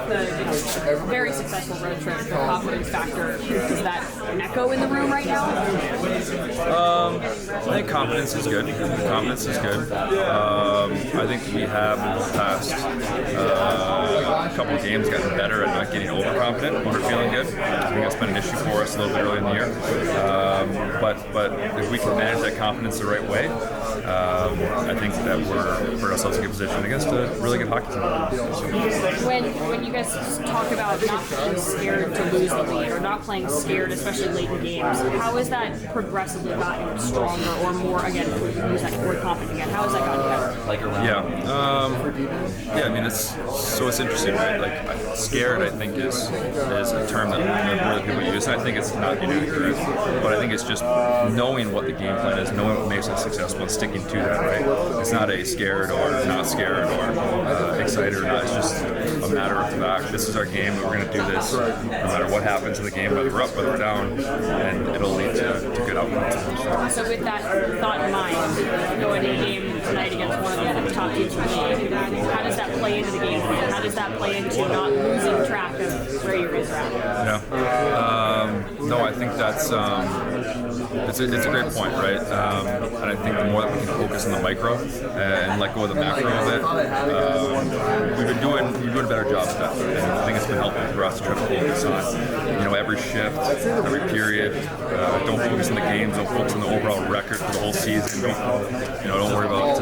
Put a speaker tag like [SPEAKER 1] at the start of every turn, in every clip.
[SPEAKER 1] with the very successful road trip, the confidence factor, is that an echo in the room right now?
[SPEAKER 2] I think confidence is good. I think we have in the past couple of games gotten better at not getting overconfident when we're feeling good. I think that's been an issue for us a little bit early in the year. But if we can manage that confidence the right way, I think that we're put ourselves in a good position against a really good hockey team.
[SPEAKER 1] When you guys talk about not being scared to lose the lead or not playing scared, especially late in games, how has that progressively gotten stronger or more, again, use that word confident again, how has that gotten better?
[SPEAKER 2] Yeah, I mean, it's interesting, right? Like, scared, I think, is a term that more people use, and I think it's not inaccurate, but I think it's just knowing what the game plan is, knowing what makes us successful, and sticking to that, right? It's not a scared or not scared or excited or not. It's just a matter of the fact. This is our game, and we're going to do this no matter what happens in the game, whether we're up, whether we're down, and it'll lead to good outcomes.
[SPEAKER 1] So with that thought in mind, going to a game tonight against one of the top teams in the league, how does that play into the game plan? How does that play into not losing track of where you guys are at?
[SPEAKER 2] Yeah. No, I think that's it's a great point, right? And I think the more that we can focus on the micro and let go of the macro of it, we've been doing a better job of that. And I think it's been helpful for us to try to focus on, every shift, every period. Don't focus on the games. Don't focus on the overall record for the whole season. Don't worry about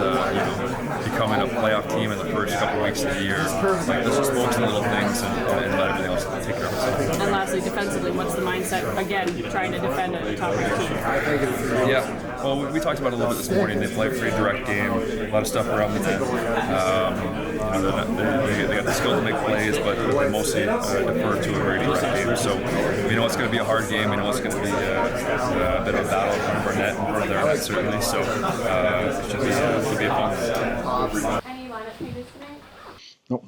[SPEAKER 2] becoming a playoff team in the first couple of weeks of the year. Let's just focus on the little things and let everything else take care of itself.
[SPEAKER 1] And lastly, defensively, what's the mindset? Again, trying to defend a top-ranked team.
[SPEAKER 2] Yeah. Well, we talked about it a little bit this morning. They play a pretty direct game, a lot of stuff around the net. They got the skill to make plays, but they mostly defer to a very direct game. So we know it's going to be a hard game. We know it's going to be a bit of a battle in front of our net, in front of their net, certainly. So it should be a fun.
[SPEAKER 3] Any lineup changes tonight?
[SPEAKER 4] No.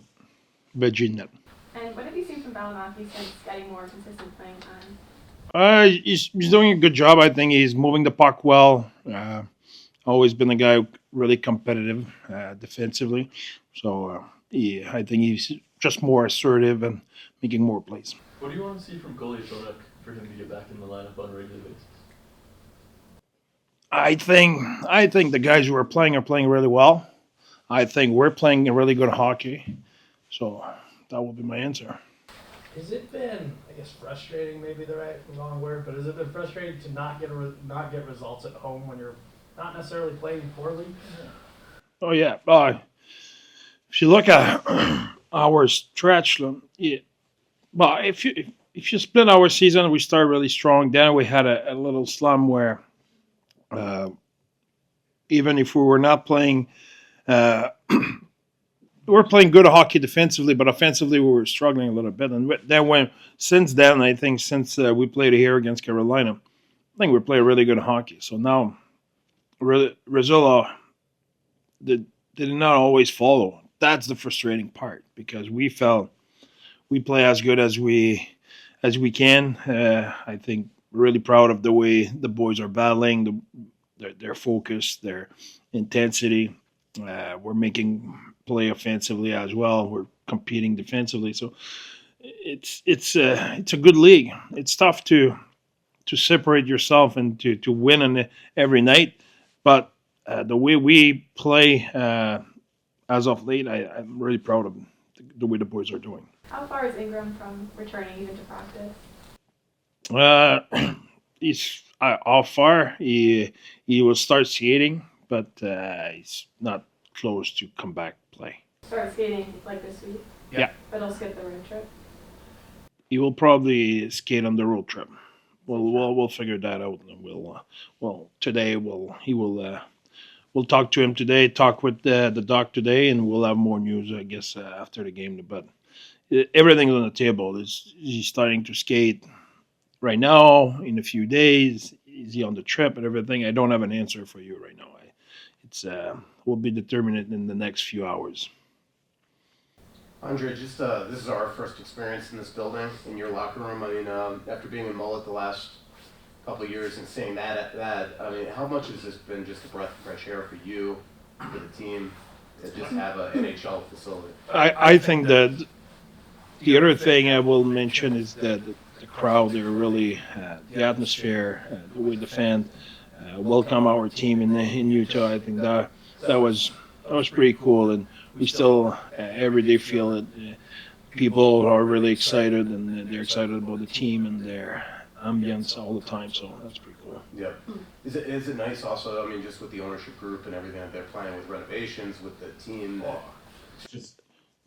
[SPEAKER 4] Virginia.
[SPEAKER 3] And what have you seen from Valimaki since getting more consistent playing time?
[SPEAKER 4] He's doing a good job. I think he's moving the puck well. Always been a guy really competitive defensively. So I think he's just more assertive and making more plays.
[SPEAKER 5] What do you want to see from Cole and André for him to get back in the lineup on a regular basis?
[SPEAKER 4] I think the guys who are playing really well. I think we're playing a really good hockey. So that will be my answer.
[SPEAKER 6] Has it been, I guess, frustrating? Maybe the wrong word, but has it been frustrating to not get results at home when you're not necessarily playing poorly?
[SPEAKER 4] Oh yeah. If you look at our stretch, but if you split our season, we started really strong. Then we had a little slump where even if we were not playing. We're playing good hockey defensively, but offensively we were struggling a little bit. And then since we played here against Carolina, I think we play really good hockey. So now, result they did not always follow. That's the frustrating part because we felt we play as good as we can. I think really proud of the way the boys are battling, their focus, their intensity. We're making play offensively as well. We're competing defensively, so it's a good league. It's tough to separate yourself and to win on every night, but the way we play as of late, I'm really proud of the way the boys are doing.
[SPEAKER 3] How far is Ingram from returning even to practice?
[SPEAKER 4] He's off far. He will start skating, but he's not close to come back play.
[SPEAKER 3] Start skating like this week?
[SPEAKER 4] Yeah.
[SPEAKER 3] But he'll skip the road trip?
[SPEAKER 4] He will probably skate on the road trip. We'll figure that out. And we'll talk to him today, talk with the doc today, and we'll have more news, I guess, after the game. But everything's on the table. He's starting to skate right now in a few days. Is he on the trip and everything? I don't have an answer for you right now. It's will be determined in the next few hours.
[SPEAKER 7] Andre, just this is our first experience in this building, in your locker room. I mean, after being in Mullet the last couple of years and seeing that, I mean, how much has this been just a breath of fresh air for you, for the team, to just have an NHL facility?
[SPEAKER 4] I think that the other thing I will mention is that the crowd, they're really, the atmosphere, the way the fans welcome our team in Utah. I think that was that was pretty cool, and we still every day feel it. People are really excited, and they're excited about the team and their ambience all the time. So that's pretty cool.
[SPEAKER 7] Yeah. Is it nice also? I mean, just with the ownership group and everything that they're planning with renovations with the team. It's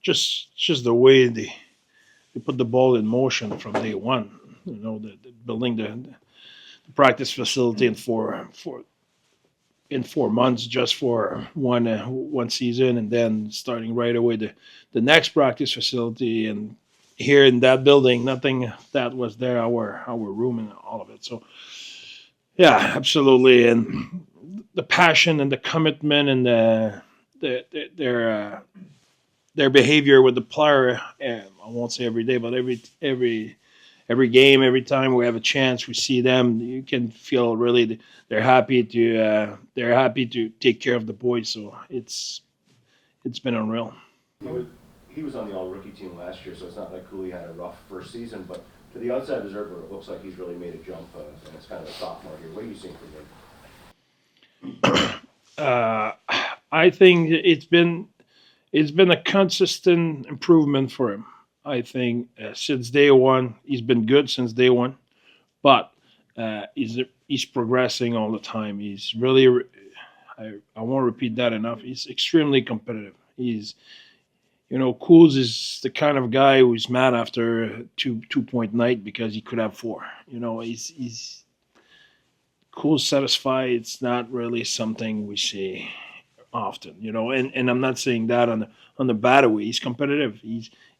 [SPEAKER 4] Just the way they put the ball in motion from day one. You know, the building the practice facility in 4 months just for one season, and then starting right away the next practice facility, and here in that building, nothing that was there, our room and all of it. So yeah, absolutely, and the passion and the commitment and their behavior with the player. I won't say every day, but every game, every time we have a chance, we see them. You can feel really they're happy to take care of the boys. So it's been unreal.
[SPEAKER 8] He was on the all-rookie team last year, so it's not like Cooley had a rough first season, but to the outside observer, it looks like he's really made a jump, and it's kind of a sophomore here. What are you seeing from him?
[SPEAKER 4] I think it's been a consistent improvement for him. I think since day one, he's been good since day one, but he's progressing all the time. He's really, I won't repeat that enough. He's extremely competitive. Cools is the kind of guy who's mad after a 2 point night because he could have four. He's Cool's satisfied. It's not really something we see often. And I'm not saying that on the bad way. He's competitive.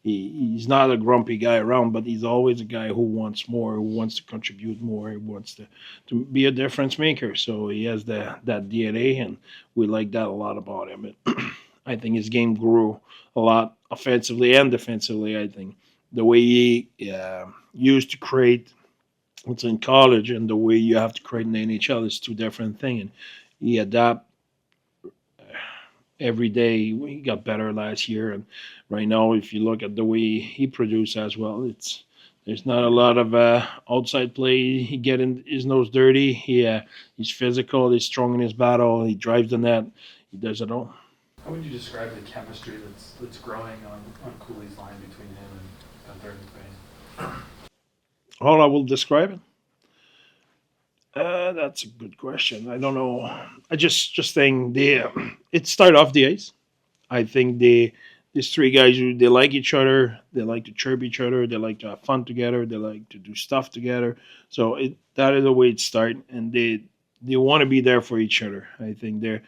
[SPEAKER 4] He's not a grumpy guy around, but he's always a guy who wants more, who wants to contribute more, who wants to be a difference maker. So he has that DNA, and we like that a lot about him. I think his game grew a lot offensively and defensively. I think the way he used to create what's in college and the way you have to create in the NHL is two different things. And he adapt every day. He got better last year, and right now, if you look at the way he produced as well, there's not a lot of outside play. He getting his nose dirty. He's physical. He's strong in his battle. He drives the net. He does it all.
[SPEAKER 5] How would you describe the chemistry that's growing on Cooley's line between him and Gunther and Spain?
[SPEAKER 4] How I will describe it? That's a good question. I don't know. I just think it started off the ice. I think these three guys, they like each other. They like to chirp each other. They like to have fun together. They like to do stuff together. So that is the way it started, and they want to be there for each other. I think there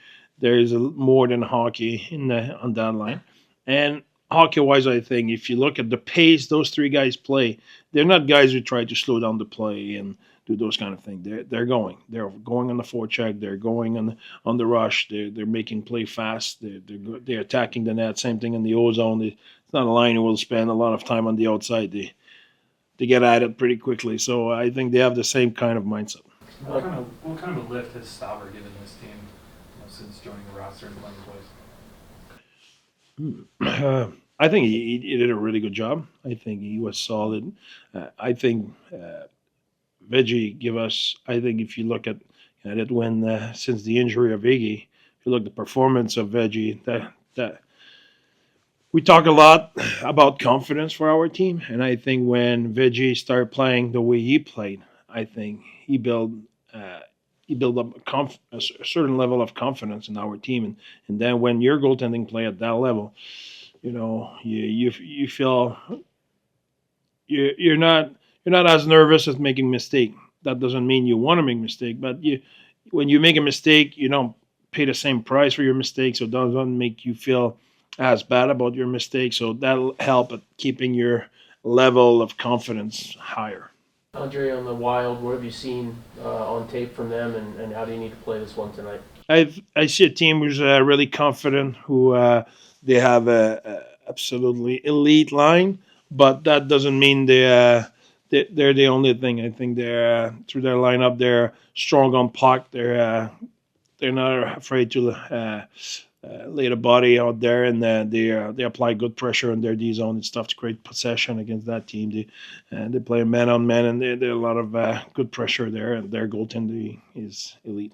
[SPEAKER 4] is more than hockey on that line. And hockey-wise, I think if you look at the pace those three guys play, they're not guys who try to slow down the play and do those kind of things. They're going on the forecheck. They're going on the rush. They're making play fast. They're attacking the net. Same thing in the O-zone. It's not a line who will spend a lot of time on the outside. They get at it pretty quickly. So I think they have the same kind of mindset.
[SPEAKER 5] What kind of a lift has Stauber given this team since joining the roster and playing twice?
[SPEAKER 4] I think he did a really good job. I think he was solid. I think Veggie give us. I think if you look at it when since the injury of Iggy, if you look at the performance of Veggie, that we talk a lot about confidence for our team, and I think when Veggie started playing the way he played, I think he built up a certain level of confidence in our team, and then when your goaltending play at that level, you feel you're not as nervous as making mistake. That doesn't mean you want to make mistake, but when you make a mistake, you don't pay the same price for your mistake, so it doesn't make you feel as bad about your mistake. So that'll help at keeping your level of confidence higher.
[SPEAKER 9] Andre, on the Wild, what have you seen on tape from them, and how do you need to play this one tonight?
[SPEAKER 4] I see a team who's really confident, who they have a absolutely elite line, but that doesn't mean they're the only thing. I think they're through their lineup, they're strong on puck. They're not afraid to lay the body out there, and they apply good pressure in their D zone and stuff to create possession against that team. They play man on man, and they a lot of good pressure there, and their goaltending is elite.